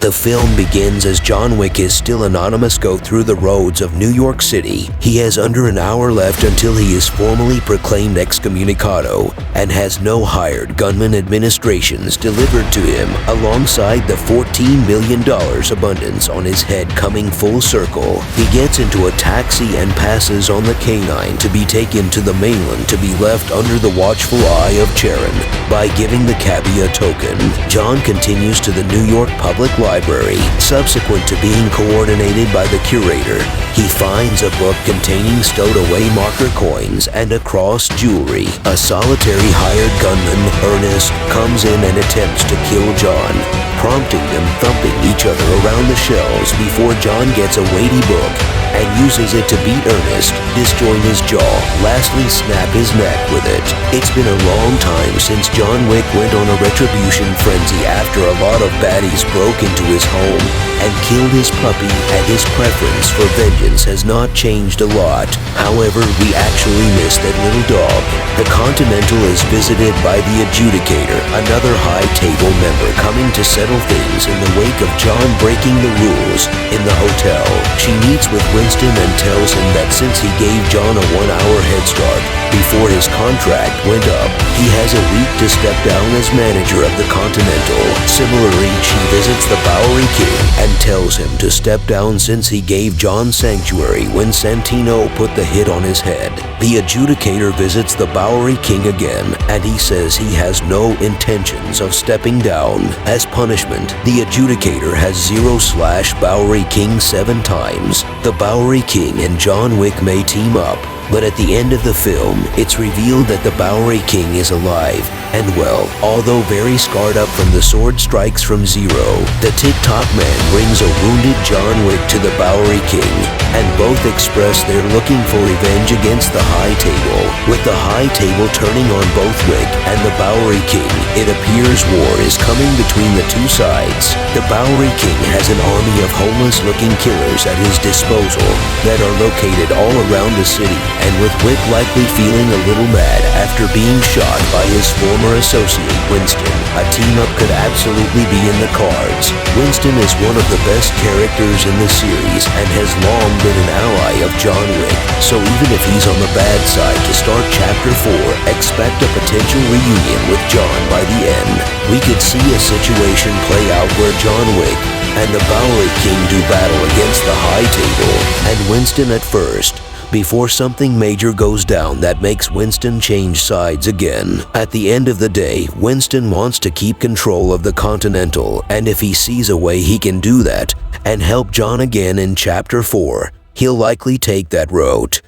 The film begins as John Wick is still anonymous go through the roads of New York City. He has under an hour left until he is formally proclaimed excommunicado and has no hired gunman administrations delivered to him alongside the $14 million abundance on his head coming full circle. He gets into a taxi and passes on the canine to be taken to the mainland to be left under the watchful eye of Charon. By giving the cabbie a token, John continues to the New York Public Library. Subsequent to being coordinated by the curator, he finds a book containing stowed away marker coins and a cross jewelry. A solitary hired gunman, Ernest, comes in and attempts to kill John, prompting them thumping each other around the shelves before John gets a weighty book and uses it to beat Ernest, disjoin his jaw, lastly snap his neck with it. It's been a long time since John Wick went on a retribution frenzy after a lot of baddies broke into his home and killed his puppy, and his preference for vengeance has not changed a lot. However, we actually miss that little dog. The Continental is visited by the Adjudicator, another high table member coming to settle things in the wake of John breaking the rules in the hotel. She meets with Winston and tells him that since he gave John a 1-hour head start before his contract went up, he has a week to step down as manager of the Continental. Similarly, she visits the Bowery King and tells him to step down since he gave John sanctuary when Santino put the hit on his head. The Adjudicator visits the Bowery King again, and he says he has no intentions of stepping down. As punishment, the Adjudicator has 0/Bowery King 7 times. The Bowery King and John Wick may team up, but at the end of the film, it's revealed that the Bowery King is alive and well, although very scarred up from the sword strikes from Zero. The TikTok man brings a wounded John Wick to the Bowery King, and both express they're looking for revenge against the High Table. With the High Table turning on both Wick and the Bowery King, it appears war is coming between the two sides. The Bowery King has an army of homeless-looking killers at his disposal that are located all around the city, and with Wick likely feeling a little mad after being shot by his former associate Winston, a team-up could absolutely be in the cards. Winston is one of the best characters in the series and has long been an ally of John Wick, so even if he's on the bad side to start Chapter 4, expect a potential reunion with John by the end. We could see a situation play out where John Wick and the Bowery King do battle against the High Table and Winston at first, before something major goes down that makes Winston change sides again. At the end of the day, Winston wants to keep control of the Continental, and if he sees a way he can do that and help John again in Chapter 4, he'll likely take that route.